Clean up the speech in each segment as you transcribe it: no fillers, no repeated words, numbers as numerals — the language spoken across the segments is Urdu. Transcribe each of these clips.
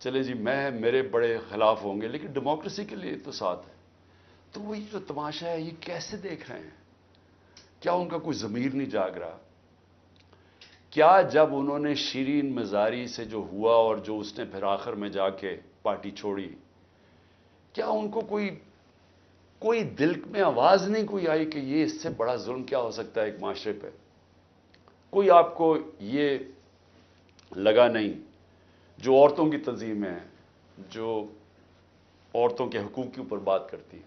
چلے جی میرے بڑے خلاف ہوں گے لیکن ڈیموکریسی کے لیے تو ساتھ ہے. تو وہی جو تماشا ہے یہ کیسے دیکھ رہے ہیں؟ کیا ان کا کوئی ضمیر نہیں جاگ رہا؟ کیا جب انہوں نے شیرین مزاری سے جو ہوا اور جو اس نے پھر آخر میں جا کے پارٹی چھوڑی، کیا ان کو کوئی دل میں آواز نہیں کوئی آئی کہ یہ اس سے بڑا ظلم کیا ہو سکتا ہے ایک معاشرے پہ؟ کوئی آپ کو یہ لگا نہیں؟ جو عورتوں کی تنظیم ہے، جو عورتوں کے حقوق کے اوپر بات کرتی ہے،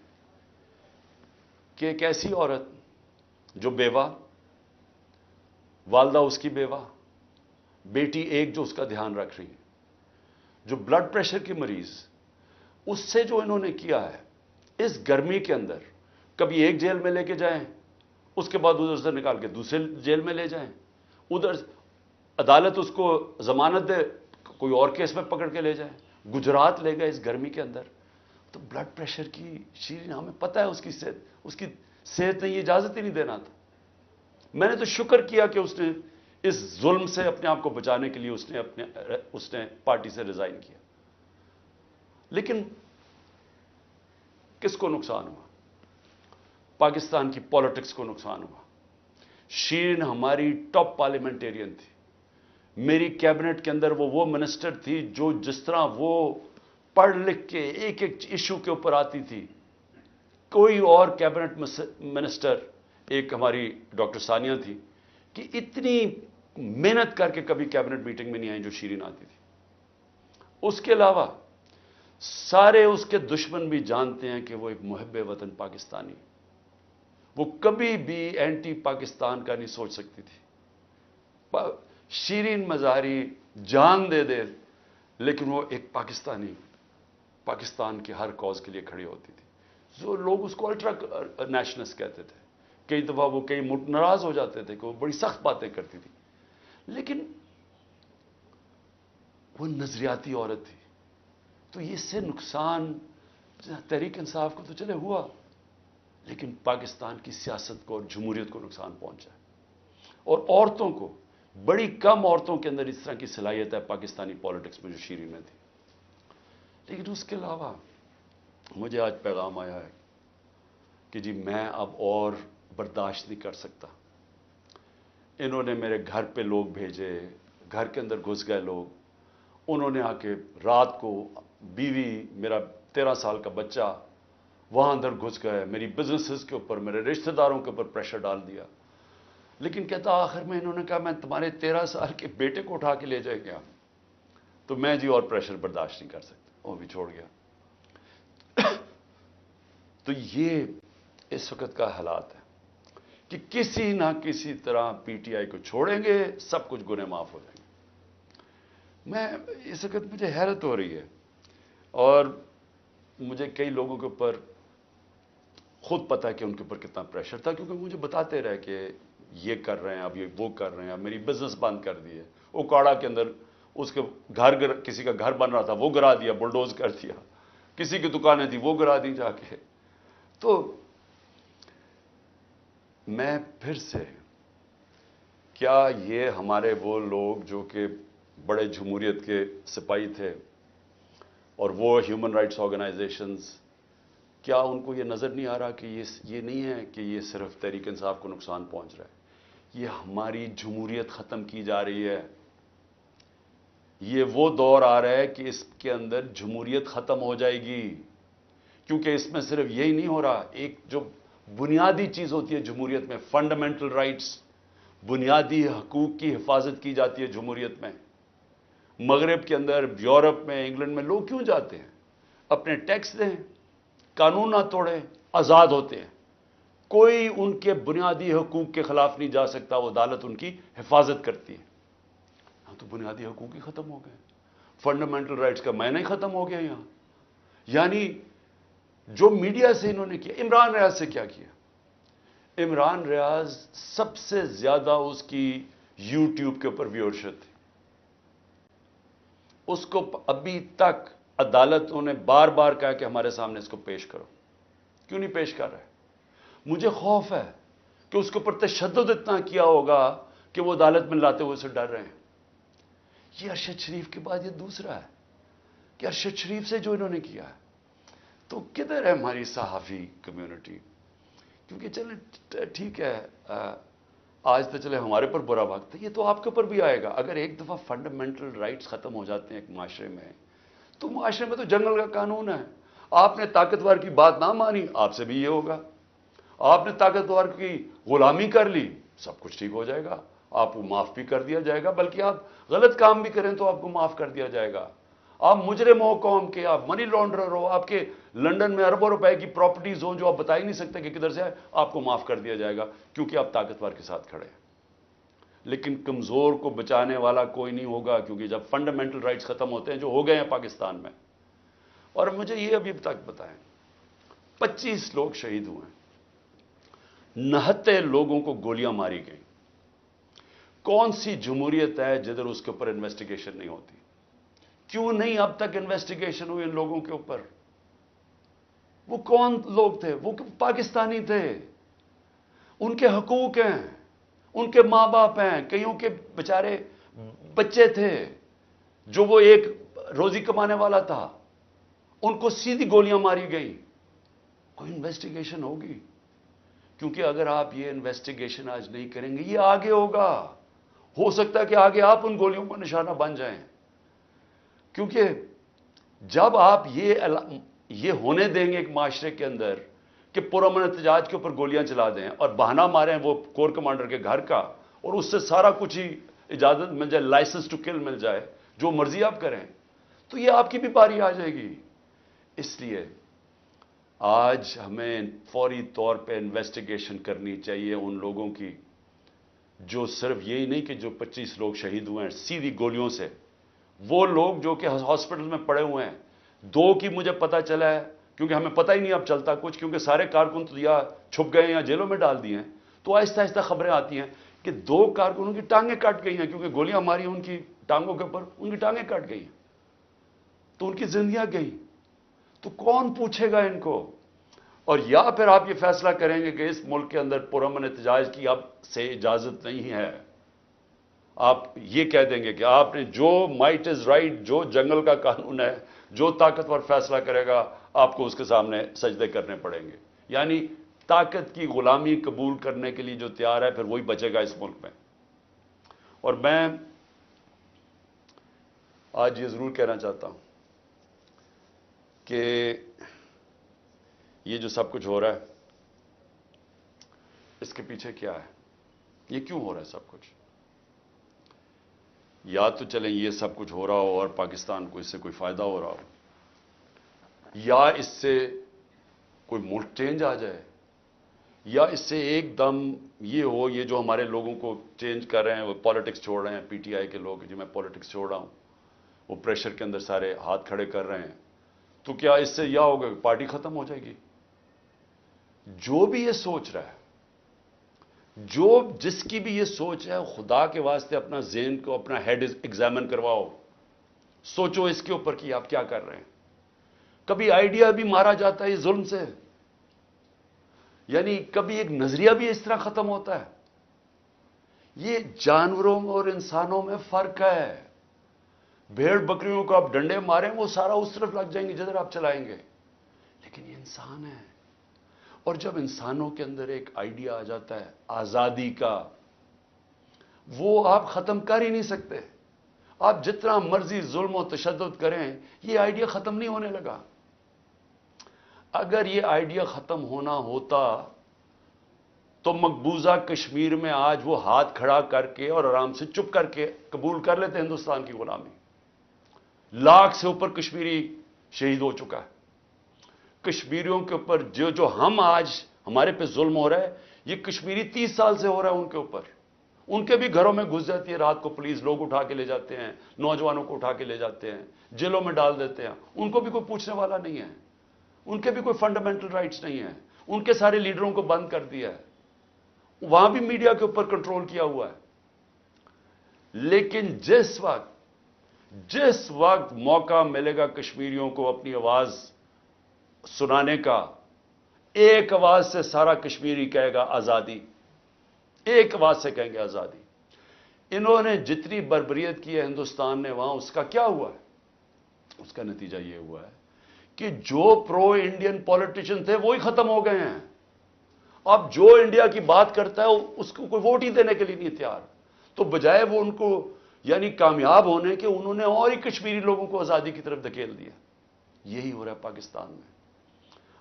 کہ ایک ایسی عورت جو بیوہ، والدہ اس کی بیوہ، بیٹی ایک جو اس کا دھیان رکھ رہی ہے، جو بلڈ پریشر کی مریض، اس سے جو انہوں نے کیا ہے اس گرمی کے اندر، کبھی ایک جیل میں لے کے جائیں، اس کے بعد ادھر سے نکال کے دوسرے جیل میں لے جائیں، ادھر عدالت اس کو ضمانت دے، کوئی اور کیس میں پکڑ کے لے جائیں، گجرات لے گئے اس گرمی کے اندر. تو بلڈ پریشر کی شیرین، ہمیں پتہ ہے اس کی صحت نے یہ اجازت ہی نہیں دینا تھا. میں نے تو شکر کیا کہ اس نے اس ظلم سے اپنے آپ کو بچانے کے لیے اس نے پارٹی سے ریزائن کیا. لیکن کس کو نقصان ہوا؟ پاکستان کی پالیٹکس کو نقصان ہوا. شیرین ہماری ٹاپ پارلیمنٹیرین تھی. میری کیبنٹ کے اندر وہ منسٹر تھی جو جس طرح وہ پڑھ لکھ کے ایک ایک ایشو کے اوپر آتی تھی، کوئی اور کیبنٹ منسٹر، ایک ہماری ڈاکٹر ثانیہ تھی کہ اتنی محنت کر کے کبھی کیبنٹ میٹنگ میں نہیں آئی جو شیرین آتی تھی. اس کے علاوہ سارے اس کے دشمن بھی جانتے ہیں کہ وہ ایک محب وطن پاکستانی، وہ کبھی بھی اینٹی پاکستان کا نہیں سوچ سکتی تھی. شیرین مزاری جان دے دے لیکن وہ ایک پاکستان کے ہر کاز کے لیے کھڑی ہوتی تھی. جو لوگ اس کو الٹرا نیشنلسٹ کہتے تھے، کئی دفعہ وہ کئی ناراض ہو جاتے تھے کہ وہ بڑی سخت باتیں کرتی تھی، لیکن وہ نظریاتی عورت تھی. تو اس سے نقصان تحریک انصاف کو تو چلے ہوا، لیکن پاکستان کی سیاست کو اور جمہوریت کو نقصان پہنچا. اور عورتوں کو، بڑی کم عورتوں کے اندر اس طرح کی صلاحیت ہے پاکستانی پالیٹکس میں جو شیرین میں تھی. لیکن اس کے علاوہ مجھے آج پیغام آیا ہے کہ جی میں اب اور برداشت نہیں کر سکتا. انہوں نے میرے گھر پہ لوگ بھیجے، گھر کے اندر گھس گئے لوگ، انہوں نے آ کے رات کو بیوی، میرا 13 سال کا بچہ وہاں اندر گھس گئے، میری بزنسز کے اوپر، میرے رشتہ داروں کے اوپر پریشر ڈال دیا. لیکن کہتا آخر میں انہوں نے کہا میں تمہارے 13 سال کے بیٹے کو اٹھا کے لے جائے گا. تو میں جی اور پریشر برداشت نہیں کر سکتا، وہ بھی چھوڑ گیا. تو یہ اس وقت کا حالات ہے کہ کسی نہ کسی طرح پی ٹی آئی کو چھوڑیں گے، سب کچھ گناہ معاف ہو جائیں گے. میں اس وقت مجھے حیرت ہو رہی ہے، اور مجھے کئی لوگوں کے اوپر خود پتا ہے کہ ان کے اوپر کتنا پریشر تھا، کیونکہ مجھے بتاتے رہے کہ یہ کر رہے ہیں، اب یہ وہ کر رہے ہیں، اب میری بزنس بند کر دی ہے. اوکاڑا کے اندر اس کے کسی کا گھر بن رہا تھا وہ گرا دیا، بلڈوز کر دیا. کسی کی دکانیں تھی وہ گرا دی جا کے. تو میں پھر سے، کیا یہ ہمارے وہ لوگ جو کہ بڑے جمہوریت کے سپاہی تھے اور وہ ہیومن رائٹس آرگنائزیشنز، کیا ان کو یہ نظر نہیں آ رہا کہ یہ نہیں ہے کہ یہ صرف تحریک انصاف کو نقصان پہنچ رہا ہے، یہ ہماری جمہوریت ختم کی جا رہی ہے. یہ وہ دور آ رہا ہے کہ اس کے اندر جمہوریت ختم ہو جائے گی، کیونکہ اس میں صرف یہی نہیں ہو رہا. ایک جو بنیادی چیز ہوتی ہے جمہوریت میں، فنڈامنٹل رائٹس، بنیادی حقوق کی حفاظت کی جاتی ہے جمہوریت میں. مغرب کے اندر، یورپ میں، انگلینڈ میں لوگ کیوں جاتے ہیں؟ اپنے ٹیکس دیں، قانون نہ توڑیں، آزاد ہوتے ہیں. کوئی ان کے بنیادی حقوق کے خلاف نہیں جا سکتا، وہ عدالت ان کی حفاظت کرتی ہے. ہاں تو بنیادی حقوق ہی ختم ہو گئے، فنڈامنٹل رائٹس کا معنی ہی ختم ہو گیا یہاں. یعنی جو میڈیا سے انہوں نے کیا، عمران ریاض سے کیا کیا؟ عمران ریاض سب سے زیادہ اس کی یوٹیوب کے اوپر ویورشپ تھی. اس کو ابھی تک عدالتوں نے بار بار کہا کہ ہمارے سامنے اس کو پیش کرو. کیوں نہیں پیش کر رہے؟ مجھے خوف ہے کہ اس کے اوپر تشدد اتنا کیا ہوگا کہ وہ عدالت میں لاتے ہوئے سے ڈر رہے ہیں. یہ ارشد شریف کے بعد یہ دوسرا ہے. کہ ارشد شریف سے جو انہوں نے کیا ہے، تو کدھر ہے ہماری صحافی کمیونٹی؟ کیونکہ چلے ٹھیک ہے، آج تو چلے ہمارے پر برا وقت ہے، یہ تو آپ کے اوپر بھی آئے گا۔ اگر ایک دفعہ فنڈامنٹل رائٹس ختم ہو جاتے ہیں ایک معاشرے میں، تو معاشرے میں تو جنگل کا قانون ہے۔ آپ نے طاقتور کی بات نہ مانی، آپ سے بھی یہ ہوگا۔ آپ نے طاقتور کی غلامی کر لی، سب کچھ ٹھیک ہو جائے گا، آپ کو معاف بھی کر دیا جائے گا، بلکہ آپ غلط کام بھی کریں تو آپ کو معاف کر دیا جائے گا۔ آپ مجرم ہو قوم کے، آپ منی لانڈرر ہو، آپ کے لنڈن میں اربوں روپے کی پراپرٹیز ہوں جو آپ بتا ہی نہیں سکتے کہ کدھر سے ہے، آپ کو معاف کر دیا جائے گا کیونکہ آپ طاقتور کے ساتھ کھڑے ہیں۔ لیکن کمزور کو بچانے والا کوئی نہیں ہوگا، کیونکہ جب فنڈامنٹل رائٹس ختم ہوتے ہیں جو ہو گئے ہیں پاکستان میں۔ اور مجھے یہ ابھی تک بتائیں، 25 لوگ شہید ہوئے ہیں، 69 لوگوں کو گولیاں ماری گئیں۔ کون سی جمہوریت ہے جدھر اس کے اوپر انویسٹیگیشن نہیں ہوتی؟ کیوں نہیں اب تک انویسٹیگیشن ہوئی ان لوگوں کے اوپر؟ وہ کون لوگ تھے؟ وہ پاکستانی تھے، ان کے حقوق ہیں، ان کے ماں باپ ہیں، کئیوں کے بیچارے بچے تھے جو وہ ایک روزی کمانے والا تھا، ان کو سیدھی گولیاں ماری گئی۔ کوئی انویسٹیگیشن ہوگی؟ کیونکہ اگر آپ یہ انویسٹیگیشن آج نہیں کریں گے، یہ آگے ہوگا، ہو سکتا ہے کہ آگے آپ ان گولیوں کا نشانہ بن جائیں۔ کیونکہ جب آپ یہ ہونے دیں گے ایک معاشرے کے اندر کہ پرامن احتجاج کے اوپر گولیاں چلا دیں اور بہانہ ماریں وہ کور کمانڈر کے گھر کا، اور اس سے سارا کچھ ہی اجازت مل جائے، لائسنس ٹو کل مل جائے، جو مرضی آپ کریں، تو یہ آپ کی بھی باری آ جائے گی۔ اس لیے آج ہمیں فوری طور پہ انویسٹیگیشن کرنی چاہیے ان لوگوں کی، جو صرف یہی نہیں کہ جو 25 لوگ شہید ہوئے ہیں سیدھی گولیوں سے، وہ لوگ جو کہ ہاسپٹل میں پڑے ہوئے ہیں۔ 2 کی مجھے پتا چلا ہے، کیونکہ ہمیں پتہ ہی نہیں اب چلتا کچھ، کیونکہ سارے کارکن تو یا چھپ گئے ہیں یا جیلوں میں ڈال دیے ہیں، تو آہستہ آہستہ خبریں آتی ہیں کہ 2 کارکنوں کی ٹانگیں کٹ گئی ہیں، کیونکہ گولیاں ماری ان کی ٹانگوں کے اوپر، ان کی ٹانگیں کٹ گئی ہیں، تو ان کی زندگیاں گئی۔ تو کون پوچھے گا ان کو؟ اور یا پھر آپ یہ فیصلہ کریں گے کہ اس ملک کے اندر پرامن احتجاج کی اب سے اجازت نہیں ہے، آپ یہ کہہ دیں گے کہ آپ نے جو مائٹ از رائٹ، جو جنگل کا قانون ہے، جو طاقتور فیصلہ کرے گا آپ کو اس کے سامنے سجدے کرنے پڑیں گے۔ یعنی طاقت کی غلامی قبول کرنے کے لیے جو تیار ہے پھر وہی بچے گا اس ملک میں۔ اور میں آج یہ ضرور کہنا چاہتا ہوں کہ یہ جو سب کچھ ہو رہا ہے اس کے پیچھے کیا ہے؟ یہ کیوں ہو رہا ہے سب کچھ؟ یا تو چلیں یہ سب کچھ ہو رہا ہو اور پاکستان کو اس سے کوئی فائدہ ہو رہا ہو، یا اس سے کوئی ملک چینج آ جائے، یا اس سے ایک دم یہ ہو، یہ جو ہمارے لوگوں کو چینج کر رہے ہیں، وہ پالیٹکس چھوڑ رہے ہیں، پی ٹی آئی کے لوگ جو میں پالیٹکس چھوڑ رہا ہوں، وہ پریشر کے اندر سارے ہاتھ کھڑے کر رہے ہیں، تو کیا اس سے یہ ہوگا کہ پارٹی ختم ہو جائے گی؟ جو بھی یہ سوچ رہا ہے، جس کی بھی یہ سوچ ہے، خدا کے واسطے اپنا ذہن کو، اپنا ہیڈ ایگزامن کرواؤ، سوچو اس کے اوپر کہ آپ کیا کر رہے ہیں۔ کبھی آئیڈیا بھی مارا جاتا ہے یہ ظلم سے، یعنی کبھی ایک نظریہ بھی اس طرح ختم ہوتا ہے۔ یہ جانوروں اور انسانوں میں فرق ہے۔ بھیڑ بکریوں کو آپ ڈنڈے ماریں وہ سارا اس طرف لگ جائیں گے جدھر آپ چلائیں گے، لیکن یہ انسان ہے۔ اور جب انسانوں کے اندر ایک آئیڈیا آ جاتا ہے آزادی کا، وہ آپ ختم کر ہی نہیں سکتے۔ آپ جتنا مرضی ظلم و تشدد کریں، یہ آئیڈیا ختم نہیں ہونے لگا۔ اگر یہ آئیڈیا ختم ہونا ہوتا تو مقبوضہ کشمیر میں آج وہ ہاتھ کھڑا کر کے اور آرام سے چپ کر کے قبول کر لیتے ہندوستان کی غلامی۔ لاکھ سے اوپر کشمیری شہید ہو چکا ہے۔ کشمیریوں کے اوپر جو ہم آج ہمارے پہ ظلم ہو رہا ہے، یہ کشمیری 30 سال سے ہو رہا ہے ان کے اوپر۔ ان کے بھی گھروں میں گھس جاتی ہے رات کو پولیس، لوگ اٹھا کے لے جاتے ہیں، نوجوانوں کو اٹھا کے لے جاتے ہیں، جیلوں میں ڈال دیتے ہیں، ان کو بھی کوئی پوچھنے والا نہیں ہے، ان کے بھی کوئی فنڈامنٹل رائٹس نہیں ہیں، ان کے سارے لیڈروں کو بند کر دیا ہے، وہاں بھی میڈیا کے اوپر کنٹرول کیا ہوا ہے۔ لیکن جس وقت موقع ملے گا کشمیریوں کو اپنی آواز سنانے کا، ایک آواز سے سارا کشمیری کہے گا آزادی، ایک آواز سے کہیں گے آزادی۔ انہوں نے جتنی بربریت کی ہے ہندوستان نے وہاں، اس کا کیا ہوا ہے؟ اس کا نتیجہ یہ ہوا ہے کہ جو پرو انڈین پولیٹیشین تھے وہی ختم ہو گئے ہیں. اب جو انڈیا کی بات کرتا ہے اس کو کوئی ووٹ ہی دینے کے لیے نہیں تیار. تو بجائے وہ ان کو یعنی کامیاب ہونے کے انہوں نے اور ہی کشمیری لوگوں کو آزادی کی طرف دھکیل دیا. یہی ہو رہا ہے پاکستان میں.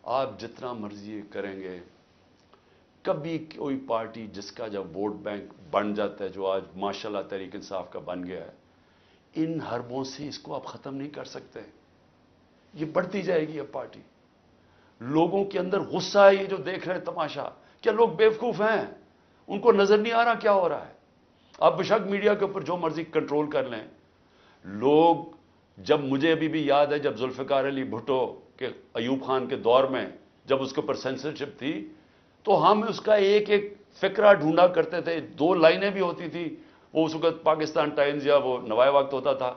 آپ جتنا مرضی کریں گے, کبھی کوئی پارٹی جس کا جب ووٹ بینک بن جاتا ہے, جو آج ماشاءاللہ تحریک انصاف کا بن گیا ہے, ان حربوں سے اس کو آپ ختم نہیں کر سکتے. یہ بڑھتی جائے گی اب پارٹی. لوگوں کے اندر غصہ ہے, یہ جو دیکھ رہے ہیں تماشا. کیا لوگ بیوقوف ہیں؟ ان کو نظر نہیں آ رہا کیا ہو رہا ہے؟ آپ بشک میڈیا کے اوپر جو مرضی کنٹرول کر لیں. لوگ, جب مجھے ابھی بھی یاد ہے جب ذوالفقار علی بھٹو کے ایوب خان کے دور میں جب اس کے اوپر سینسرشپ تھی, تو ہم اس کا ایک ایک فقرہ ڈھونڈا کرتے تھے. 2 لائنیں بھی ہوتی تھی. وہ اس وقت پاکستان ٹائمز یا وہ نوائے وقت ہوتا تھا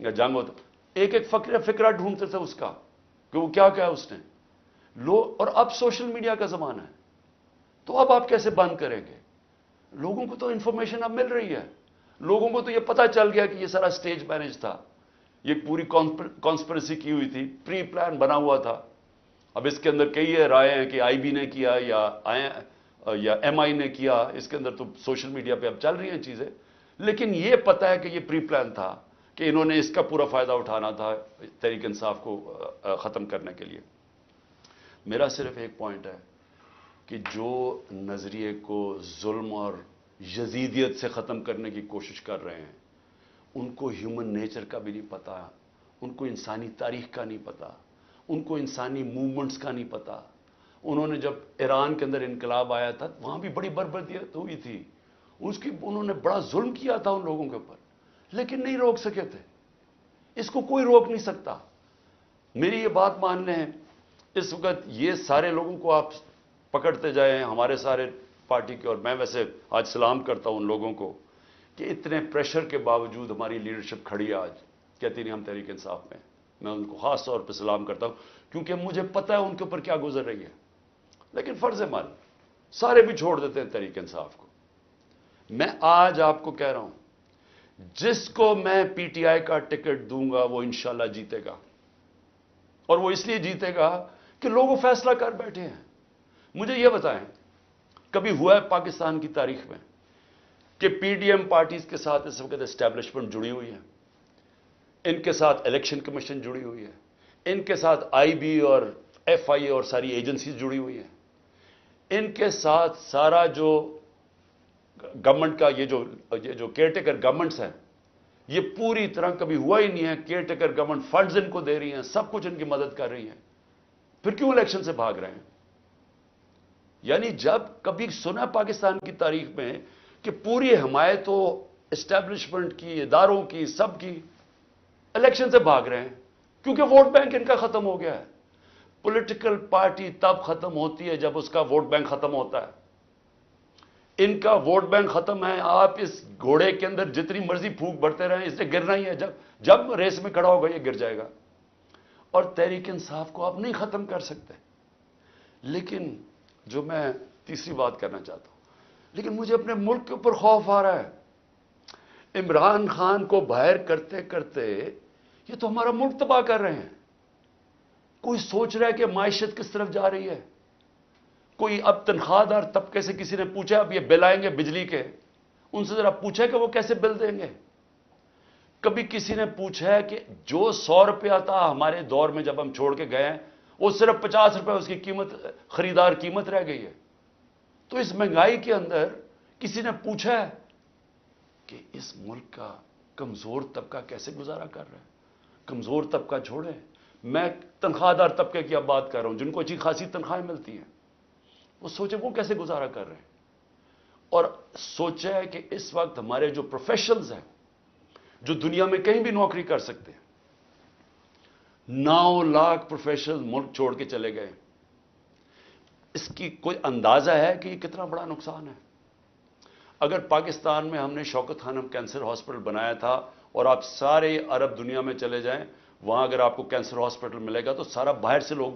یا جنگ ہوتا, ایک ایک فقرہ ڈھونڈتے تھے اس کا کہ وہ کیا اس نے. اور اب سوشل میڈیا کا زمانہ ہے, تو اب آپ کیسے بند کریں گے؟ لوگوں کو تو انفارمیشن اب مل رہی ہے. لوگوں کو تو یہ پتا چل گیا کہ یہ سارا سٹیج مینج تھا, یہ پوری کانسپریسی کی ہوئی تھی, پری پلان بنا ہوا تھا. اب اس کے اندر کئی رائے ہیں کہ آئی بی نے کیا یا ایم آئی نے کیا. اس کے اندر تو سوشل میڈیا پہ اب چل رہی ہیں چیزیں, لیکن یہ پتا ہے کہ یہ پری پلان تھا کہ انہوں نے اس کا پورا فائدہ اٹھانا تھا تحریک انصاف کو ختم کرنے کے لیے. میرا صرف ایک پوائنٹ ہے کہ جو نظریے کو ظلم اور یزیدیت سے ختم کرنے کی کوشش کر رہے ہیں, ان کو ہیومن نیچر کا بھی نہیں پتا, ان کو انسانی تاریخ کا نہیں پتا, ان کو انسانی موومنٹس کا نہیں پتا. انہوں نے جب ایران کے اندر انقلاب آیا تھا, وہاں بھی بڑی بربریت ہوئی تھی. انہوں نے بڑا ظلم کیا تھا ان لوگوں کے اوپر, لیکن نہیں روک سکے تھے. اس کو کوئی روک نہیں سکتا. میری یہ بات مان لیں, اس وقت یہ سارے لوگوں کو آپ پکڑتے جائیں, ہمارے سارے پارٹی کے, اور میں ویسے آج سلام کرتا ہوں ان لوگوں کو کہ اتنے پریشر کے باوجود ہماری لیڈرشپ کھڑی ہے آج, کہتی نہیں ہم تحریک انصاف میں. میں ان کو خاص طور پہ سلام کرتا ہوں, کیونکہ مجھے پتہ ہے ان کے اوپر کیا گزر رہی ہے. لیکن فرض عمل سارے بھی چھوڑ دیتے ہیں تحریک انصاف کو. میں آج آپ کو کہہ رہا ہوں, جس کو میں پی ٹی آئی کا ٹکٹ دوں گا وہ انشاءاللہ جیتے گا. اور وہ اس لیے جیتے گا کہ لوگ وہ فیصلہ کر بیٹھے ہیں. مجھے یہ بتائیں, کبھی ہوا ہے پاکستان کی تاریخ میں کہ پی ڈی ایم پارٹیز کے ساتھ اس وقت اسٹیبلشمنٹ جڑی ہوئی ہے, ان کے ساتھ الیکشن کمیشن جڑی ہوئی ہے, ان کے ساتھ آئی بی اور ایف آئی اے اور ساری ایجنسیز جڑی ہوئی ہیں, ان کے ساتھ سارا جو گورنمنٹ کا یہ جو کیئر ٹیکر گورنمنٹس ہیں, یہ پوری طرح کبھی ہوا ہی نہیں ہے. Care taker government funds in کو دے رہی ہیں, سب کچھ ان کی مدد کر رہی ہیں, پھر کیوں الیکشن سے بھاگ رہے ہیں؟ یعنی جب کبھی سنا پاکستان کی تاریخ میں کہ پوری حمایت ہو اسٹیبلشمنٹ کی, اداروں کی, سب کی, الیکشن سے بھاگ رہے ہیں کیونکہ ووٹ بینک ان کا ختم ہو گیا ہے. پولیٹیکل پارٹی تب ختم ہوتی ہے جب اس کا ووٹ بینک ختم ہوتا ہے. ان کا ووٹ بینک ختم ہے. آپ اس گھوڑے کے اندر جتنی مرضی پھونک بھرتے رہیں, اس نے گرنا ہی ہے. جب ریس میں کھڑا ہوگا یہ گر جائے گا. اور تحریک انصاف کو آپ نہیں ختم کر سکتے. لیکن جو میں تیسری بات کرنا چاہتا ہوں, لیکن مجھے اپنے ملک کے اوپر خوف آ رہا ہے. عمران خان کو باہر کرتے کرتے یہ تو ہمارا ملک تباہ کر رہے ہیں. کوئی سوچ رہا ہے کہ معیشت کس طرف جا رہی ہے؟ کوئی اب تنخواہ دار طبقے سے کسی نے پوچھا اب یہ بل آئیں گے بجلی کے, ان سے ذرا پوچھا کہ وہ کیسے بل دیں گے؟ کبھی کسی نے پوچھا ہے کہ جو 100 روپیہ تھا ہمارے دور میں جب ہم چھوڑ کے گئے ہیں, وہ صرف 50 روپے اس کی قیمت, خریدار قیمت رہ گئی ہے. تو اس مہنگائی کے اندر کسی نے پوچھا ہے کہ اس ملک کا کمزور طبقہ کیسے گزارا کر رہا ہے؟ کمزور طبقہ چھوڑیں, میں تنخواہ دار طبقے کی اب بات کر رہا ہوں, جن کو اچھی خاصی تنخواہیں ملتی ہیں. وہ سوچیں وہ کیسے گزارا کر رہے ہیں. اور سوچیں کہ اس وقت ہمارے جو پروفیشنلز ہیں, جو دنیا میں کہیں بھی نوکری کر سکتے ہیں, 9 لاکھ پروفیشنل ملک چھوڑ کے چلے گئے. اس کی کوئی اندازہ ہے کہ یہ کتنا بڑا نقصان ہے؟ اگر پاکستان میں ہم نے شوکت خانم کینسر ہاسپٹل بنایا تھا, اور آپ سارے عرب دنیا میں چلے جائیں, وہاں اگر آپ کو کینسر ہاسپٹل ملے گا تو سارا باہر سے لوگ,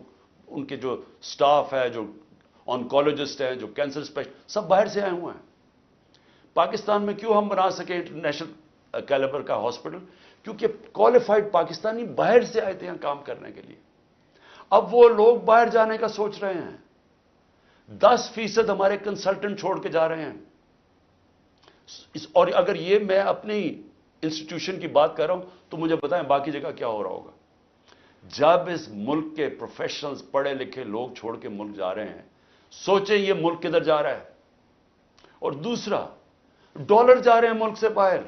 ان کے جو سٹاف ہے, جو آنکولوجسٹ ہیں, جو کینسر اسپیشلسٹ, سب باہر سے آئے ہوئے ہیں. پاکستان میں کیوں ہم بنا سکے انٹرنیشنل کیلیبر کا ہاسپٹل؟ کیونکہ کوالیفائڈ پاکستانی باہر سے آئے تھے یہاں کام کرنے کے لیے. اب وہ لوگ باہر جانے کا سوچ رہے ہیں. 10% ہمارے کنسلٹنٹ چھوڑ کے جا رہے ہیں. اور اگر یہ میں اپنی انسٹیٹیوشن کی بات کر رہا ہوں تو مجھے بتائیں باقی جگہ کیا ہو رہا ہوگا. جب اس ملک کے پروفیشنلز پڑھے لکھے لوگ چھوڑ کے ملک جا رہے ہیں, سوچیں یہ ملک کدھر جا رہا ہے. اور دوسرا, ڈالر جا رہے ہیں ملک سے باہر,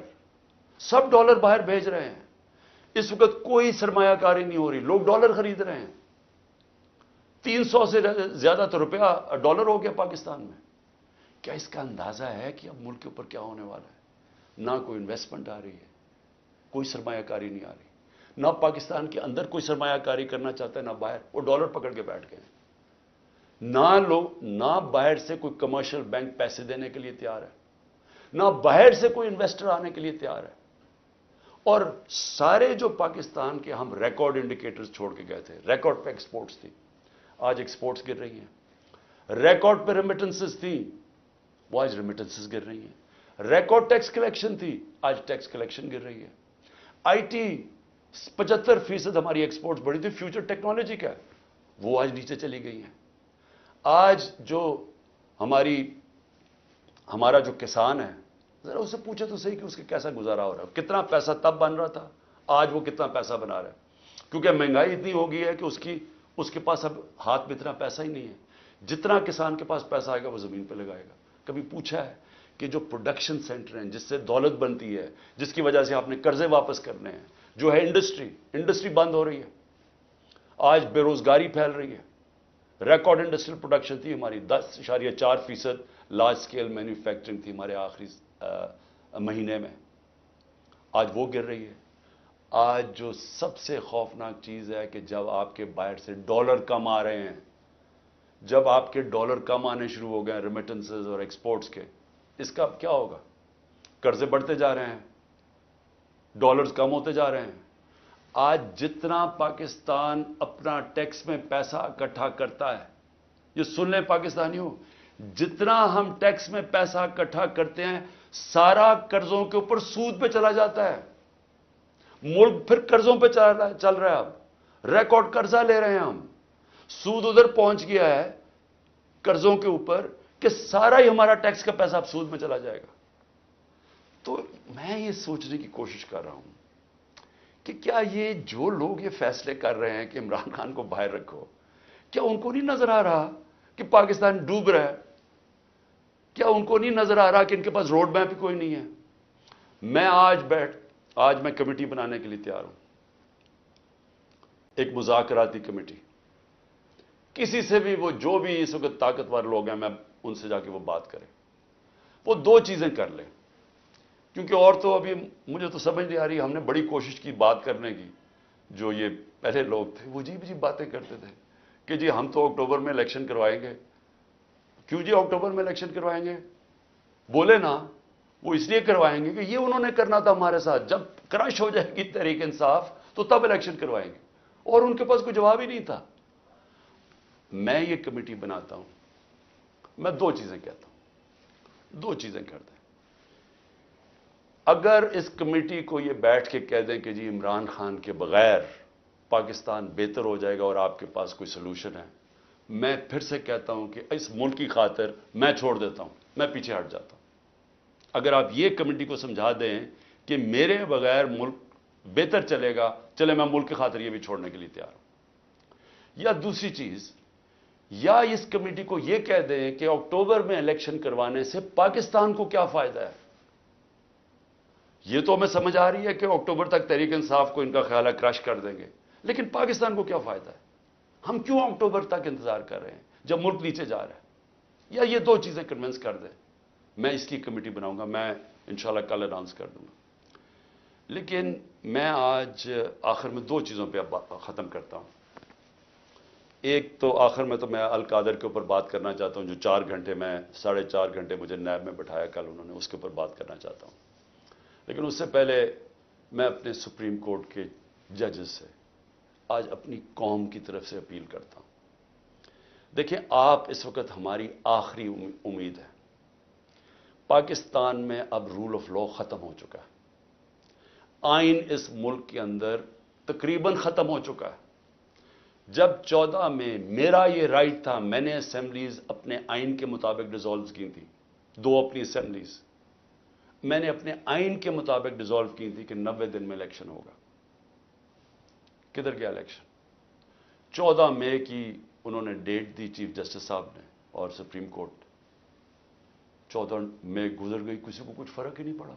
سب ڈالر باہر بھیج رہے ہیں. اس وقت کوئی سرمایہ کاری نہیں ہو رہی, لوگ ڈالر خرید رہے ہیں. 300 سے زیادہ تو روپیہ ڈالر ہو گیا پاکستان میں. کیا اس کا اندازہ ہے کہ اب ملک کے اوپر کیا ہونے والا ہے؟ نہ کوئی انویسٹمنٹ آ رہی ہے, کوئی سرمایہ کاری نہیں آ رہی, نہ پاکستان کے اندر کوئی سرمایہ کاری کرنا چاہتا ہے, نہ باہر. وہ ڈالر پکڑ کے بیٹھ گئے ہیں. نہ باہر سے کوئی کمرشل بینک پیسے دینے کے لیے تیار ہے, نہ باہر سے کوئی انویسٹر آنے کے لیے تیار ہے. اور سارے جو پاکستان کے ہم ریکارڈ انڈیکیٹرز چھوڑ کے گئے تھے, ریکارڈ پہ ایکسپورٹس تھی, آج ایکسپورٹس گر رہی ہیں. ریکارڈ پہ ریمیٹنسز تھیں, وہ آج ریمیٹنسز گر رہی ہیں. ریکارڈ ٹیکس کلیکشن تھی, آج ٹیکس کلیکشن گر رہی ہے. آئی ٹی 75% ہماری ایکسپورٹس بڑھی تھی, فیوچر ٹیکنالوجی کا, وہ آج نیچے چلی گئی ہیں. آج جو ہمارا جو کسان ہے, ذرا اسے پوچھے تو صحیح کہ اس کے کیسا گزارا ہو رہا ہے. کتنا پیسہ تب بن رہا تھا, آج وہ کتنا پیسہ بنا رہا ہے. کیونکہ مہنگائی اتنی ہو گئی ہے کہ اس کے پاس اب ہاتھ میں اتنا پیسہ ہی نہیں ہے. جتنا کسان کے پاس پیسہ آئے گا وہ زمین پہ لگائے گا. کبھی پوچھا ہے کہ جو پروڈکشن سینٹر ہیں جس سے دولت بنتی ہے, جس کی وجہ سے آپ نے قرضے واپس کرنے ہیں, جو ہے انڈسٹری بند ہو رہی ہے. آج بے روزگاری پھیل رہی ہے. ریکارڈ انڈسٹریل پروڈکشن تھی ہماری, 10.4% لارج سکیل مینوفیکچرنگ تھی ہمارے آخری مہینے میں, آج وہ گر رہی ہے. آج جو سب سے خوفناک چیز ہے کہ جب آپ کے باہر سے ڈالر کم آ رہے ہیں, جب آپ کے ڈالر کم آنے شروع ہو گئے ہیں ریمیٹنسز اور ایکسپورٹس کے, اس کا کیا ہوگا؟ قرضے بڑھتے جا رہے ہیں, ڈالرز کم ہوتے جا رہے ہیں. آج جتنا پاکستان اپنا ٹیکس میں پیسہ اکٹھا کرتا ہے, یہ سن لیں پاکستانیوں, جتنا ہم ٹیکس میں پیسہ اکٹھا کرتے ہیں سارا قرضوں کے اوپر سود پہ چلا جاتا ہے. ملک پھر قرضوں پہ چل رہا ہے. اب ریکارڈ قرضہ لے رہے ہیں ہم, سود ادھر پہنچ گیا ہے قرضوں کے اوپر کہ سارا ہی ہمارا ٹیکس کا پیسہ اب سود میں چلا جائے گا. تو میں یہ سوچنے کی کوشش کر رہا ہوں کہ کیا یہ جو لوگ یہ فیصلے کر رہے ہیں کہ عمران خان کو باہر رکھو, کیا ان کو نہیں نظر آ رہا کہ پاکستان ڈوب رہا ہے؟ کیا ان کو نہیں نظر آ رہا کہ ان کے پاس روڈ میپ ہی کوئی نہیں ہے؟ میں آج میں کمیٹی بنانے کے لیے تیار ہوں, ایک مذاکراتی کمیٹی. کسی سے بھی, وہ جو بھی اس وقت طاقتور لوگ ہیں, میں ان سے جا کے وہ بات کریں. وہ دو چیزیں کر لیں, کیونکہ اور تو ابھی مجھے تو سمجھ نہیں آ رہی. ہم نے بڑی کوشش کی بات کرنے کی, جو یہ پہلے لوگ تھے وہ عجیب باتیں کرتے تھے کہ جی ہم تو اکتوبر میں الیکشن کروائیں گے. کیوں جی اکتوبر میں الیکشن کروائیں گے؟ بولے نا, وہ اس لیے کروائیں گے کہ یہ انہوں نے کرنا تھا ہمارے ساتھ, جب کرش ہو جائے گی تحریک انصاف تو تب الیکشن کروائیں گے. اور ان کے پاس کوئی جواب ہی نہیں تھا. میں یہ کمیٹی بناتا ہوں, میں دو چیزیں کہتا ہوں, دو چیزیں کرتے ہیں. اگر اس کمیٹی کو یہ بیٹھ کے کہہ دیں کہ جی عمران خان کے بغیر پاکستان بہتر ہو جائے گا اور آپ کے پاس کوئی سلوشن ہے, میں پھر سے کہتا ہوں کہ اس ملک کی خاطر میں چھوڑ دیتا ہوں, میں پیچھے ہٹ جاتا ہوں. اگر آپ یہ کمیٹی کو سمجھا دیں کہ میرے بغیر ملک بہتر چلے گا, چلے میں ملک کی خاطر یہ بھی چھوڑنے کے لیے تیار ہوں. یا دوسری چیز, یا اس کمیٹی کو یہ کہہ دیں کہ اکتوبر میں الیکشن کروانے سے پاکستان کو کیا فائدہ ہے. یہ تو ہمیں سمجھ آ رہی ہے کہ اکتوبر تک تحریک انصاف کو ان کا خیال ہے کرش کر دیں گے, لیکن پاکستان کو کیا فائدہ ہے؟ ہم کیوں اکتوبر تک انتظار کر رہے ہیں جب ملک نیچے جا رہا ہے؟ یا یہ دو چیزیں کنونس کر دیں. میں اس کی کمیٹی بناؤں گا, میں انشاءاللہ کل اناؤنس کر دوں گا. لیکن میں آج آخر میں دو چیزوں پہ ختم کرتا ہوں. ایک تو آخر میں تو میں القادر کے اوپر بات کرنا چاہتا ہوں, جو 4 گھنٹے میں 4.5 گھنٹے مجھے نیب میں بٹھایا کل انہوں نے, اس کے اوپر بات کرنا چاہتا ہوں. لیکن اس سے پہلے میں اپنے سپریم کورٹ کے ججز سے آج اپنی قوم کی طرف سے اپیل کرتا ہوں. دیکھیں, آپ اس وقت ہماری آخری امید ہے. پاکستان میں اب رول آف لا ختم ہو چکا ہے. آئین اس ملک کے اندر تقریباً ختم ہو چکا ہے. جب 14 میں میرا یہ رائٹ تھا، میں نے اسمبلیز اپنے آئین کے مطابق ڈیزالو کی تھی، 2 اپنی اسمبلیز میں نے اپنے آئین کے مطابق ڈیزالو کی تھی کہ 90 دن میں الیکشن ہوگا. کدھر گیا الیکشن؟ 14 مئی کی انہوں نے ڈیٹ دی چیف جسٹس صاحب نے اور سپریم کورٹ. 14 مئی گزر گئی، کسی کو کچھ فرق ہی نہیں پڑا.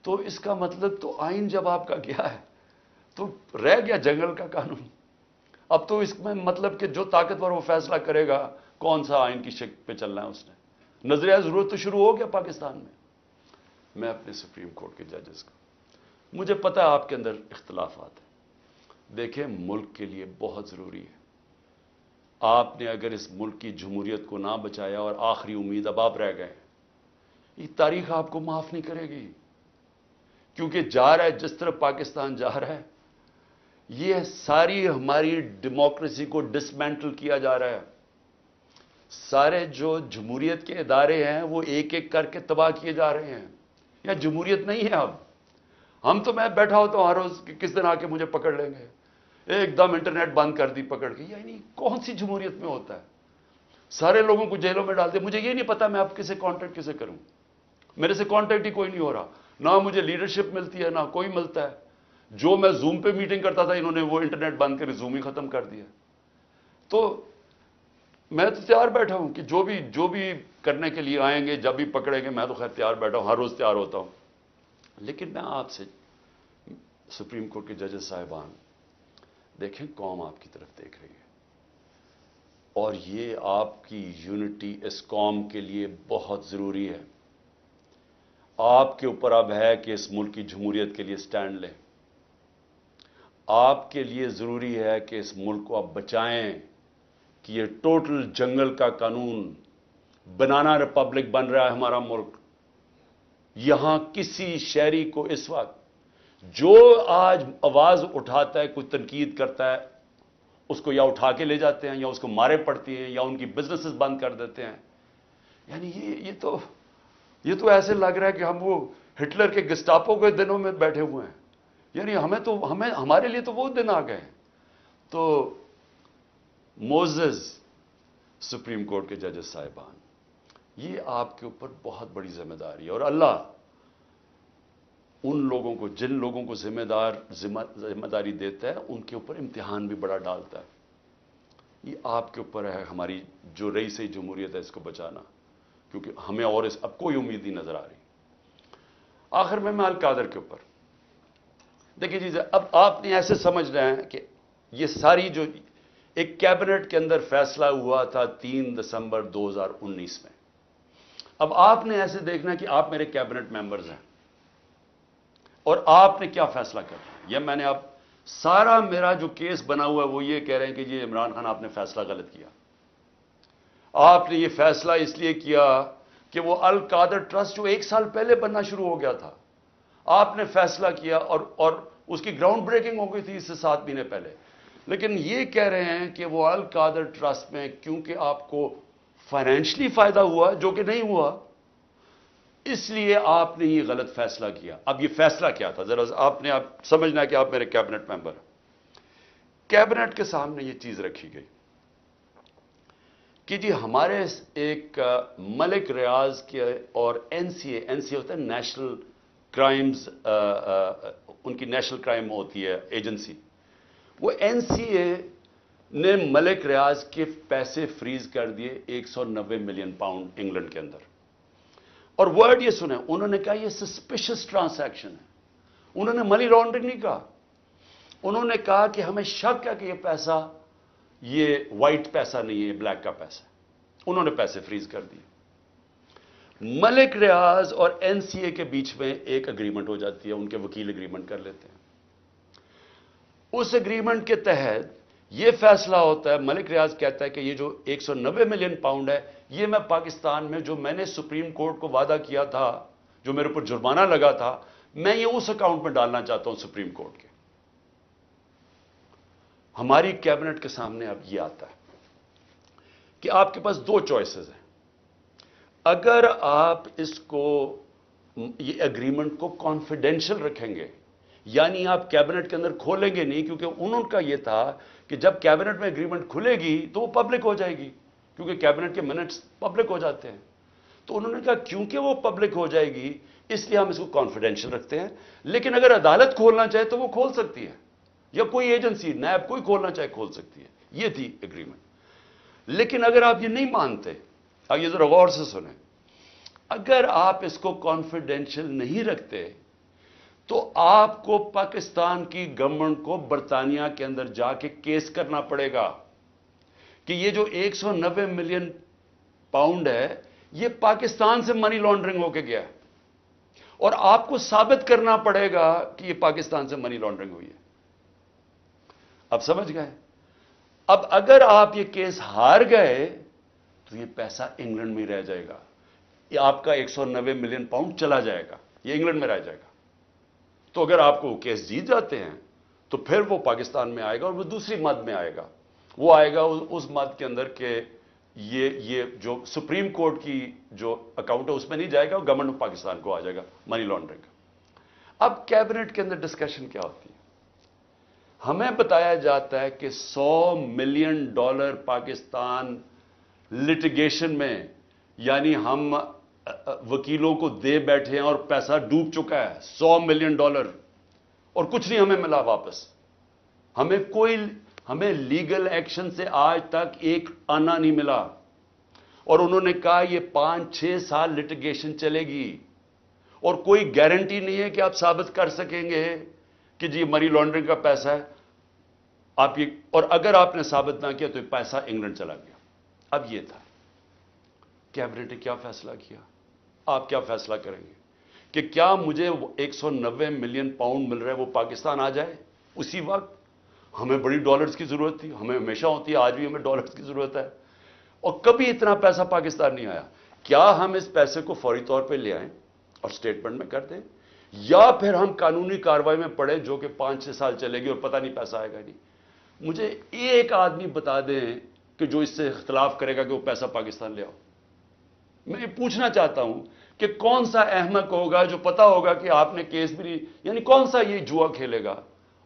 تو اس کا مطلب تو آئین جب آپ کا گیا ہے تو رہ گیا جنگل کا قانون. اب تو اس میں مطلب کہ جو طاقتور وہ فیصلہ کرے گا کون سا آئین کی شکل پہ چلنا ہے. اس نے نظریہ ضرورت تو شروع ہو گیا پاکستان میں. میں اپنے سپریم کورٹ کے ججز کو، مجھے پتہ ہے آپ کے اندر اختلافات ہیں، دیکھیں ملک کے لیے بہت ضروری ہے. آپ نے اگر اس ملک کی جمہوریت کو نہ بچایا اور آخری امید اب آپ رہ گئے، یہ تاریخ آپ کو معاف نہیں کرے گی. کیونکہ جا رہا ہے جس طرح پاکستان جا رہا ہے، یہ ساری ہماری ڈیموکریسی کو ڈسمینٹل کیا جا رہا ہے. سارے جو جمہوریت کے ادارے ہیں وہ ایک ایک کر کے تباہ کیے جا رہے ہیں. یا جمہوریت نہیں ہے اب. ہم تو میں بیٹھا ہوتا ہوں ہر روز کہ کس دن آ کے مجھے پکڑ لیں گے، ایک دم انٹرنیٹ بند کر دی پکڑ کے. یعنی کون سی جمہوریت میں ہوتا ہے؟ سارے لوگوں کو جیلوں میں ڈال دے. مجھے یہ نہیں پتا میں اب کسے کانٹیکٹ کسے کروں. میرے سے کانٹیکٹ ہی کوئی نہیں ہو رہا، نہ مجھے لیڈرشپ ملتی ہے نہ کوئی ملتا ہے. جو میں زوم پہ میٹنگ کرتا تھا انہوں نے وہ انٹرنیٹ بند کر زوم ہی ختم کر دیا. تو میں تو تیار بیٹھا ہوں کہ جو بھی کرنے کے لیے آئیں گے، جب بھی پکڑیں گے، میں تو خیر تیار بیٹھا ہوں، ہر روز تیار ہوتا ہوں. لیکن میں آپ سے سپریم کورٹ کے ججز صاحبان، دیکھیں قوم آپ کی طرف دیکھ رہی ہے اور یہ آپ کی یونٹی اس قوم کے لیے بہت ضروری ہے. آپ کے اوپر اب ہے کہ اس ملک کی جمہوریت کے لیے سٹینڈ لیں. آپ کے لیے ضروری ہے کہ اس ملک کو آپ بچائیں کہ یہ ٹوٹل جنگل کا قانون، بنانا ریپبلک بن رہا ہے ہمارا ملک. یہاں کسی شہری کو اس وقت جو آج آواز اٹھاتا ہے، کوئی تنقید کرتا ہے، اس کو یا اٹھا کے لے جاتے ہیں یا اس کو مارے پڑتی ہیں یا ان کی بزنسز بند کر دیتے ہیں. یعنی یہ تو ایسے لگ رہا ہے کہ ہم وہ ہٹلر کے گسٹاپو کے دنوں میں بیٹھے ہوئے ہیں. یعنی ہمارے لیے تو وہ دن آ گئے ہیں. تو موزز سپریم کورٹ کے ججز صاحبان، یہ آپ کے اوپر بہت بڑی ذمہ داری ہے. اور اللہ ان لوگوں کو، جن لوگوں کو ذمہ داری دیتا ہے، ان کے اوپر امتحان بھی بڑا ڈالتا ہے. یہ آپ کے اوپر ہے، ہماری جو رئیس جمہوریت ہے اس کو بچانا، کیونکہ ہمیں اور اب کوئی امید نہیں نظر آ رہی. آخر میں القادر کے اوپر دیکھیے جی، اب آپ نے ایسے سمجھ رہے ہیں کہ یہ ساری جو ایک کیبنٹ کے اندر فیصلہ ہوا تھا 3 دسمبر 2019 میں، اب آپ نے ایسے دیکھنا کہ آپ میرے کیبنٹ ممبرز ہیں اور آپ نے کیا فیصلہ کرنا ہے. یہ میں نے اب سارا میرا جو کیس بنا ہوا ہے وہ یہ کہہ رہے ہیں کہ یہ عمران خان آپ نے فیصلہ غلط کیا. آپ نے یہ فیصلہ اس لیے کیا کہ وہ القادر ٹرسٹ جو 1 سال پہلے بننا شروع ہو گیا تھا، آپ نے فیصلہ کیا اور اس کی گراؤنڈ بریکنگ ہو گئی تھی اس سے 7 مہینے پہلے. لیکن یہ کہہ رہے ہیں کہ وہ القادر ٹرسٹ میں کیونکہ آپ کو فائنینشلی فائدہ ہوا جو کہ نہیں ہوا، اس لیے آپ نے یہ غلط فیصلہ کیا. اب یہ فیصلہ کیا تھا ذرا آپ نے سمجھنا ہے کہ آپ میرے کیبنٹ ممبر ہیں. کیبنٹ کے سامنے یہ چیز رکھی گئی کہ جی ہمارے ایک ملک ریاض کے اور این سی اے ہوتا ہے نیشنل کرائمز، ان کی نیشنل کرائم ہوتی ہے ایجنسی. وہ این سی اے نے ملک ریاض کے پیسے فریز کر دیے 190 ملین پاؤنڈ انگلینڈ کے اندر. اور ورڈ یہ سنیں، انہوں نے کہا یہ سسپیشس ٹرانزیکشن ہے. انہوں نے منی لانڈرنگ نہیں کہا، انہوں نے کہا کہ ہمیں شک ہے کہ یہ پیسہ یہ وائٹ پیسہ نہیں ہے، یہ بلیک کا پیسہ ہے. انہوں نے پیسے فریز کر دیے. ملک ریاض اور این سی اے کے بیچ میں ایک اگریمنٹ ہو جاتی ہے، ان کے وکیل اگریمنٹ کر لیتے ہیں. اس اگریمنٹ کے تحت یہ فیصلہ ہوتا ہے، ملک ریاض کہتا ہے کہ یہ جو 190 ملین پاؤنڈ ہے، یہ میں پاکستان میں جو میں نے سپریم کورٹ کو وعدہ کیا تھا، جو میرے اوپر جرمانہ لگا تھا، میں یہ اس اکاؤنٹ میں ڈالنا چاہتا ہوں سپریم کورٹ کے. ہماری کیبنٹ کے سامنے اب یہ آتا ہے کہ آپ کے پاس 2 چوائسز ہیں. اگر آپ اس کو یہ اگریمنٹ کو کانفیڈینشل رکھیں گے، یعنی آپ کیبنٹ کے اندر کھولیں گے نہیں، کیونکہ انہوں کا یہ تھا کہ جب کیبنٹ میں اگریمنٹ کھلے گی تو وہ پبلک ہو جائے گی، کیونکہ کیبنٹ کے منٹس پبلک ہو جاتے ہیں۔ تو انہوں نے کہا کیونکہ وہ پبلک ہو جائے گی اس لیے ہم اس کو کانفیڈینشل رکھتے ہیں، لیکن اگر عدالت کھولنا چاہے تو وہ کھول سکتی ہے، یا کوئی ایجنسی نیب کوئی کھولنا چاہے کھول سکتی ہے۔ یہ تھی اگریمنٹ۔ لیکن اگر آپ یہ نہیں مانتے، اب یہ ذرا غور سے سنیں، اگر آپ اس کو کانفیڈینشل نہیں رکھتے تو آپ کو پاکستان کی گورنمنٹ کو برطانیہ کے اندر جا کے کیس کرنا پڑے گا کہ یہ جو 190 ملین پاؤنڈ ہے یہ پاکستان سے منی لانڈرنگ ہو کے گیا ہے، اور آپ کو ثابت کرنا پڑے گا کہ یہ پاکستان سے منی لانڈرنگ ہوئی ہے۔ اب سمجھ گئے؟ اب اگر آپ یہ کیس ہار گئے تو یہ پیسہ انگلینڈ میں رہ جائے گا، یہ آپ کا 190 ملین پاؤنڈ چلا جائے گا، یہ انگلینڈ میں رہ جائے گا۔ تو اگر آپ کو کیس جیت جاتے ہیں تو پھر وہ پاکستان میں آئے گا، اور وہ دوسری مد میں آئے گا، وہ آئے گا اس مد کے اندر کہ یہ جو سپریم کورٹ کی جو اکاؤنٹ ہے اس میں نہیں جائے گا، گورنمنٹ آف پاکستان کو آ جائے گا منی لانڈرنگ۔ اب کیبنٹ کے اندر ڈسکشن کیا ہوتی ہے؟ ہمیں بتایا جاتا ہے کہ $100 ملین پاکستان لٹیگیشن میں، یعنی ہم وکیلوں کو دے بیٹھے ہیں اور پیسہ ڈوب چکا ہے $100 ملین، اور کچھ نہیں ہمیں ملا واپس۔ ہمیں لیگل ایکشن سے آج تک ایک آنا نہیں ملا، اور انہوں نے کہا یہ 5-6 سال لٹیگیشن چلے گی، اور کوئی گارنٹی نہیں ہے کہ آپ ثابت کر سکیں گے کہ جی منی لانڈرنگ کا پیسہ ہے آپ یہ، اور اگر آپ نے ثابت نہ کیا تو یہ پیسہ انگلینڈ چلا گیا۔ اب یہ تھا کیبنٹ نے کیا فیصلہ کیا، آپ کیا فیصلہ کریں گے کہ کیا مجھے 190 ملین پاؤنڈ مل رہا ہے وہ پاکستان آ جائے اسی وقت؟ ہمیں بڑی ڈالرز کی ضرورت تھی، ہمیں ہمیشہ ہوتی ہے، آج بھی ہمیں ڈالرز کی ضرورت ہے، اور کبھی اتنا پیسہ پاکستان نہیں آیا۔ کیا ہم اس پیسے کو فوری طور پہ لے آئیں اور سٹیٹمنٹ میں کر دیں، یا پھر ہم قانونی کارروائی میں پڑیں جو کہ 5-6 سال چلے گی اور پتہ نہیں پیسہ آئے گا نہیں؟ مجھے ایک آدمی بتا دیں کہ جو اس سے اختلاف کرے گا کہ وہ پیسہ پاکستان لے آؤ۔ میں یہ پوچھنا چاہتا ہوں کہ کون سا احمق ہوگا جو پتا ہوگا کہ آپ نے کیس بھی نہیں، یعنی کون سا یہ جوا کھیلے گا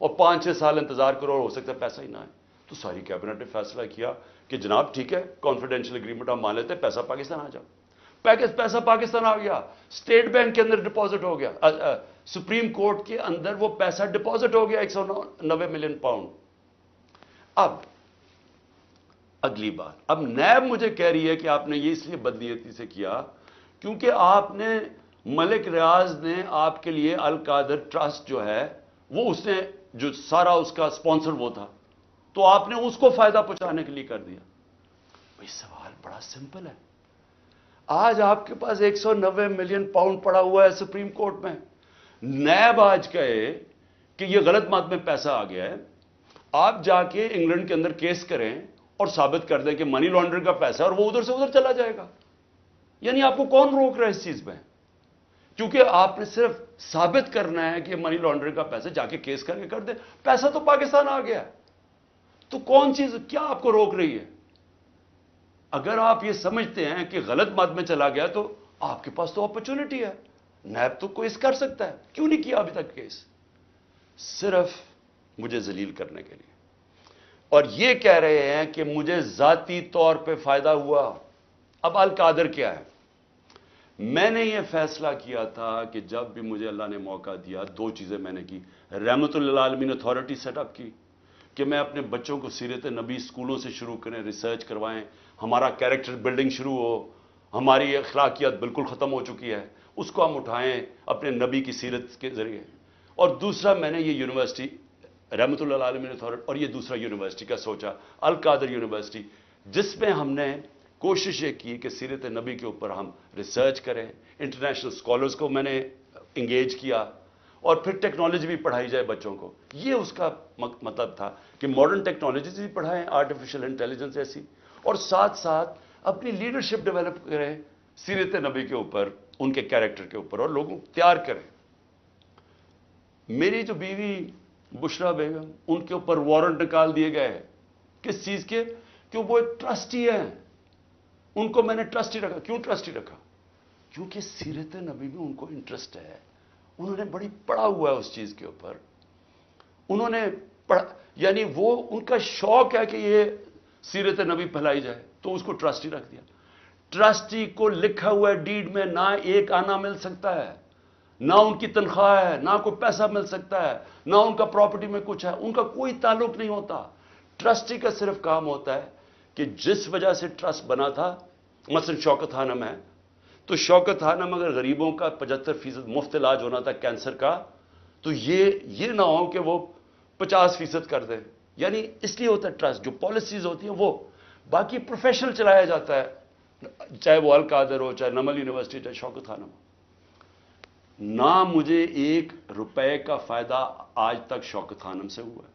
اور 5-6 سال انتظار کرو اور ہو سکتا ہے پیسہ ہی نہ آئے؟ تو ساری کیبنٹ نے فیصلہ کیا کہ جناب ٹھیک ہے، کانفیڈینشل اگریمنٹ ہم مان لیتے ہیں، پیسہ پاکستان آ جاؤ۔ پیسہ پاکستان آ گیا، اسٹیٹ بینک کے اندر ڈپازٹ ہو گیا، سپریم کورٹ کے اندر وہ پیسہ ڈپازٹ ہو گیا 190 ملین پاؤنڈ۔ اب اگلی بات، اب نیب مجھے کہہ رہی ہے کہ آپ نے یہ اس لیے بدنیتی سے کیا کیونکہ آپ نے ملک ریاض نے آپ کے لیے القادر ٹرسٹ جو ہے وہ اس نے جو سارا اس کا سپانسر وہ تھا، تو آپ نے اس کو فائدہ پہنچانے کے لیے کر دیا۔ بھئی سوال بڑا سمپل ہے، آج آپ کے پاس 190 ملین پاؤنڈ پڑا ہوا ہے سپریم کورٹ میں، نیب آج کہے کہ یہ غلط مد میں پیسہ آ گیا ہے، آپ جا کے انگلینڈ کے اندر کیس کریں اور ثابت کر دیں کہ منی لانڈرنگ کا پیسہ اور وہ ادھر سے ادھر چلا جائے گا۔ یعنی آپ کو کون روک رہا ہے اس چیز میں؟ کیونکہ آپ نے صرف ثابت کرنا ہے کہ منی لانڈرنگ کا پیسہ، جا کے کیس کر کے کر دیں، پیسہ تو پاکستان آ گیا، تو کون چیز کیا آپ کو روک رہی ہے؟ اگر آپ یہ سمجھتے ہیں کہ غلط مد میں چلا گیا تو آپ کے پاس تو اپرچونٹی ہے، نیب تو کوئی کر سکتا ہے، کیوں نہیں کیا ابھی تک کیس؟ صرف مجھے ذلیل کرنے کے لیے، اور یہ کہہ رہے ہیں کہ مجھے ذاتی طور پہ فائدہ ہوا۔ اب القادر کیا ہے؟ میں نے یہ فیصلہ کیا تھا کہ جب بھی مجھے اللہ نے موقع دیا، 2 چیزیں میں نے کی۔ رحمت للعالمین اتھارٹی سیٹ اپ کی کہ میں اپنے بچوں کو سیرت نبی اسکولوں سے شروع کریں، ریسرچ کروائیں، ہمارا کیریکٹر بلڈنگ شروع ہو، ہماری اخلاقیات بالکل ختم ہو چکی ہے، اس کو ہم اٹھائیں اپنے نبی کی سیرت کے ذریعے۔ اور دوسرا میں نے یہ یونیورسٹی رحمت للعالمین اتھارٹی، اور یہ دوسرا یونیورسٹی کا سوچا، القادر یونیورسٹی، جس میں ہم نے کوشش یہ کی کہ سیرت نبی کے اوپر ہم ریسرچ کریں، انٹرنیشنل اسکالرز کو میں نے انگیج کیا، اور پھر ٹیکنالوجی بھی پڑھائی جائے بچوں کو۔ یہ اس کا مطلب تھا کہ ماڈرن ٹیکنالوجیز بھی پڑھائیں، آرٹیفیشل انٹیلیجنس ایسی، اور ساتھ ساتھ اپنی لیڈرشپ ڈیولپ کریں سیرت نبی کے اوپر، ان کے کیریکٹر کے اوپر، اور لوگوں کو تیار کریں۔ میری جو بیوی بشرا بیگم، ان کے اوپر وارنٹ نکال دیے گئے، کس چیز کے؟ کہ وہ ایک ٹرسٹی ہیں، ان کو میں نے ٹرسٹی رکھا۔ کیوں ٹرسٹی رکھا؟ کیونکہ سیرت نبی میں ان کو انٹرسٹ ہے, انہوں نے بڑی پڑھا ہوا ہے اس چیز کے اوپر, انہوں نے پڑھا, یعنی وہ ان کا شوق ہے کہ یہ سیرت نبی پھیلائی جائے, تو اس کو ٹرسٹی رکھ دیا. ٹرسٹی کو لکھا ہوا ہے ڈیڈ میں, نہ ایک آنا مل سکتا ہے, نہ ان کی تنخواہ ہے, نہ کوئی پیسہ مل سکتا ہے, نہ ان کا پراپرٹی میں کچھ ہے, ان کا کوئی تعلق نہیں ہوتا. ٹرسٹی کا صرف کام ہوتا ہے کہ جس وجہ سے ٹرسٹ بنا تھا, مثلا شوکت خانم ہے, تو شوکت خانم اگر غریبوں کا 75% مفت علاج ہونا تھا کینسر کا, تو یہ نہ ہو کہ وہ 50% کر دیں. یعنی اس لیے ہوتا ہے ٹرسٹ, جو پالیسیز ہوتی ہیں وہ. باقی پروفیشنل چلایا جاتا ہے, چاہے وہ القادر ہو, چاہے نمل یونیورسٹی, چاہے شوکت خانم ہو. نہ مجھے 1 روپے کا فائدہ آج تک شوکت خانم سے ہوا ہے,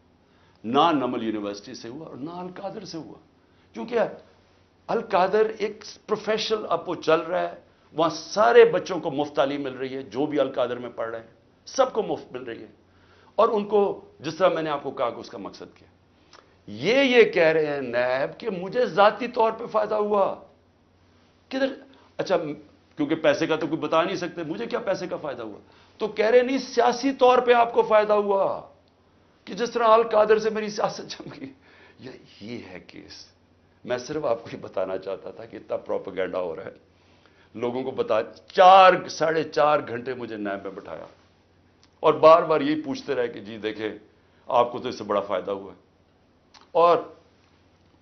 نہ نمل یونیورسٹی سے ہوا, اور نہ القادر سے ہوا. کیونکہ القادر ایک پروفیشنل اب وہ چل رہا ہے, وہاں سارے بچوں کو مفت تعلیم مل رہی ہے, جو بھی القادر میں پڑھ رہے ہیں سب کو مفت مل رہی ہے. اور ان کو جس طرح میں نے آپ کو کہا کہ اس کا مقصد کیا, یہ کہہ رہے ہیں نیب کہ مجھے ذاتی طور پہ فائدہ ہوا. کدھر؟ اچھا, کیونکہ پیسے کا تو کوئی بتا نہیں سکتے, مجھے کیا پیسے کا فائدہ ہوا؟ تو کہہ رہے نہیں سیاسی طور پہ آپ کو فائدہ ہوا, کہ جس طرح القادر سے میری سیاست چمکی. یہ ہے کیس. میں صرف آپ کو یہ بتانا چاہتا تھا کہ اتنا پروپیگنڈا ہو رہا ہے, لوگوں کو بتا. 4.5 گھنٹے مجھے نیب میں بٹھایا, اور بار بار یہی پوچھتے رہے کہ جی دیکھیں آپ کو تو اس سے بڑا فائدہ ہوا ہے. اور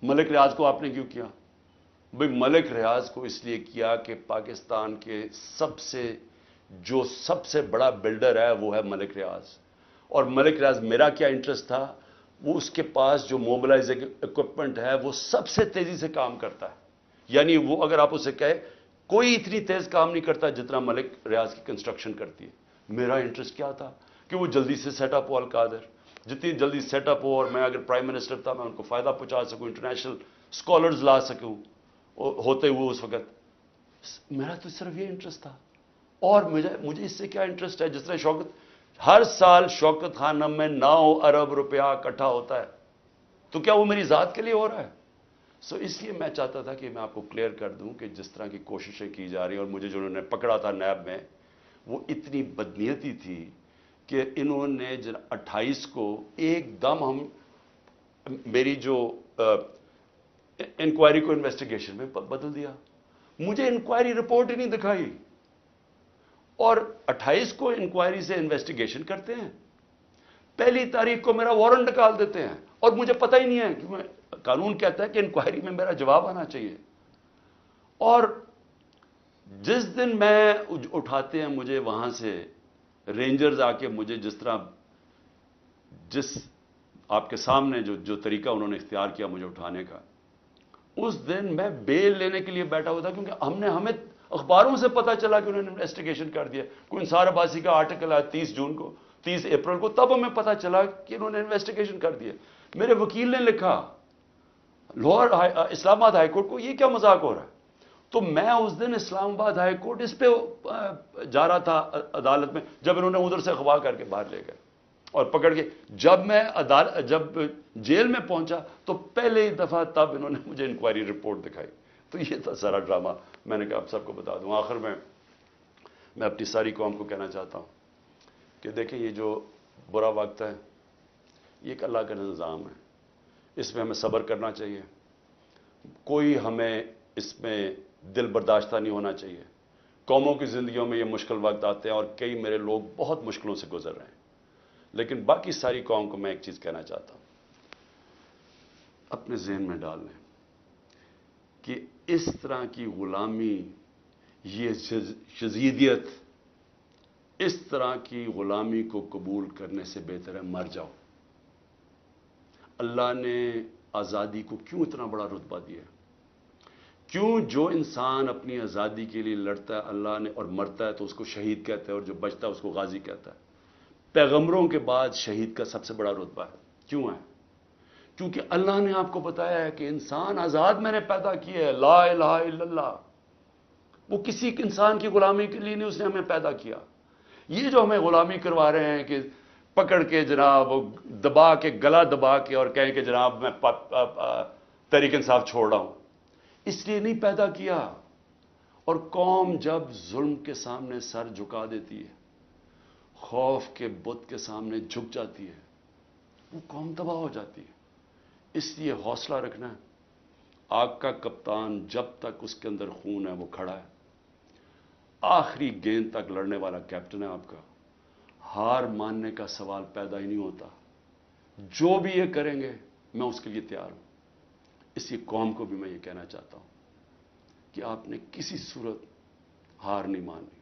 ملک ریاض کو آپ نے کیوں کیا؟ بھئی ملک ریاض کو اس لیے کیا کہ پاکستان کے سب سے بڑا بلڈر ہے وہ ہے ملک ریاض. اور ملک ریاض میرا کیا انٹرسٹ تھا, وہ اس کے پاس جو موبلائزنگ اکوپمنٹ ہے وہ سب سے تیزی سے کام کرتا ہے. یعنی وہ اگر آپ اسے کہے کوئی اتنی تیز کام نہیں کرتا جتنا ملک ریاض کی کنسٹرکشن کرتی ہے. میرا انٹرسٹ کیا تھا کہ وہ جلدی سے سیٹ اپ ہو القادر, جتنی جلدی سیٹ اپ ہو, اور میں اگر پرائم منسٹر تھا میں ان کو فائدہ پہنچا سکوں, انٹرنیشنل اسکالرز لا سکوں ہوتے ہوئے اس وقت. میرا تو صرف یہ انٹرسٹ تھا. اور مجھے اس سے کیا انٹرسٹ ہے؟ جس طرح ہر سال شوکت خانم میں 9 ارب روپیہ اکٹھا ہوتا ہے, تو کیا وہ میری ذات کے لیے ہو رہا ہے؟ اس لیے میں چاہتا تھا کہ میں آپ کو کلیئر کر دوں کہ جس طرح کی کوششیں کی جا رہی ہیں, اور مجھے جو انہوں نے پکڑا تھا نیب میں وہ اتنی بدنیتی تھی کہ انہوں نے 28 کو ایک دم میری جو انکوائری کو انویسٹیگیشن میں بدل دیا. مجھے انکوائری رپورٹ ہی نہیں دکھائی, اور 28 کو انکوائری سے انویسٹیگیشن کرتے ہیں, 1 تاریخ کو میرا وارنٹ نکال دیتے ہیں, اور مجھے پتہ ہی نہیں ہے کہ قانون کہتا ہے کہ انکوائری میں میرا جواب آنا چاہیے. اور جس دن میں اٹھاتے ہیں مجھے وہاں سے رینجرز آ کے, مجھے جس آپ کے سامنے جو طریقہ انہوں نے اختیار کیا مجھے اٹھانے کا, اس دن میں بیل لینے کے لیے بیٹھا ہوا تھا, کیونکہ ہمیں اخباروں سے پتا چلا کہ انہوں نے انویسٹیگیشن کر دیا. کوئی انصار عباسی کا آرٹیکل آیا 30 اپریل کو, تب ہمیں پتا چلا کہ انہوں نے انویسٹیگیشن کر دیا. میرے وکیل نے لکھا لاہور اسلام آباد ہائی کورٹ کو, یہ کیا مذاق ہو رہا ہے؟ تو میں اس دن اسلام آباد ہائی کورٹ اس پہ جا رہا تھا عدالت میں, جب انہوں نے ادھر سے اغوا کر کے باہر لے گئے اور پکڑ کے. جب جیل میں پہنچا تو پہلے ہی دفعہ تب انہوں نے مجھے انکوائری رپورٹ دکھائی. تو یہ تھا سارا ڈرامہ. میں نے کہا آپ سب کو بتا دوں. آخر میں اپنی ساری قوم کو کہنا چاہتا ہوں کہ دیکھیں یہ جو برا وقت ہے یہ ایک اللہ کا نظام ہے, اس میں ہمیں صبر کرنا چاہیے, کوئی ہمیں اس میں دل برداشتہ نہیں ہونا چاہیے. قوموں کی زندگیوں میں یہ مشکل وقت آتے ہیں, اور کئی میرے لوگ بہت مشکلوں سے گزر رہے ہیں, لیکن باقی ساری قوم کو میں ایک چیز کہنا چاہتا ہوں, اپنے ذہن میں ڈال لیں کہ اس طرح کی غلامی, یہ شذیدیت, اس طرح کی غلامی کو قبول کرنے سے بہتر ہے مر جاؤ. اللہ نے آزادی کو کیوں اتنا بڑا رتبہ دیا؟ کیوں جو انسان اپنی آزادی کے لیے لڑتا ہے اللہ نے اور مرتا ہے تو اس کو شہید کہتا ہے, اور جو بچتا ہے اس کو غازی کہتا ہے. پیغمبروں کے بعد شہید کا سب سے بڑا رتبہ ہے. کیوں ہے؟ کیونکہ اللہ نے آپ کو بتایا ہے کہ انسان آزاد میں نے پیدا کیا ہے, لا الہ الا اللہ. وہ کسی انسان کی غلامی کے لیے نہیں اس نے ہمیں پیدا کیا. یہ جو ہمیں غلامی کروا رہے ہیں کہ پکڑ کے جناب دبا کے, گلا دبا کے, اور کہیں کہ جناب میں تحریک انصاف چھوڑ رہا ہوں, اس لیے نہیں پیدا کیا. اور قوم جب ظلم کے سامنے سر جھکا دیتی ہے، خوف کے بت کے سامنے جھک جاتی ہے، وہ قوم تباہ ہو جاتی ہے۔ اس لیے حوصلہ رکھنا ہے۔ آپ کا کپتان جب تک اس کے اندر خون ہے وہ کھڑا ہے، آخری گیند تک لڑنے والا کیپٹن ہے آپ کا۔ ہار ماننے کا سوال پیدا ہی نہیں ہوتا۔ جو بھی یہ کریں گے میں اس کے لیے تیار ہوں۔ اسی قوم کو بھی میں یہ کہنا چاہتا ہوں کہ آپ نے کسی صورت ہار نہیں ماننی۔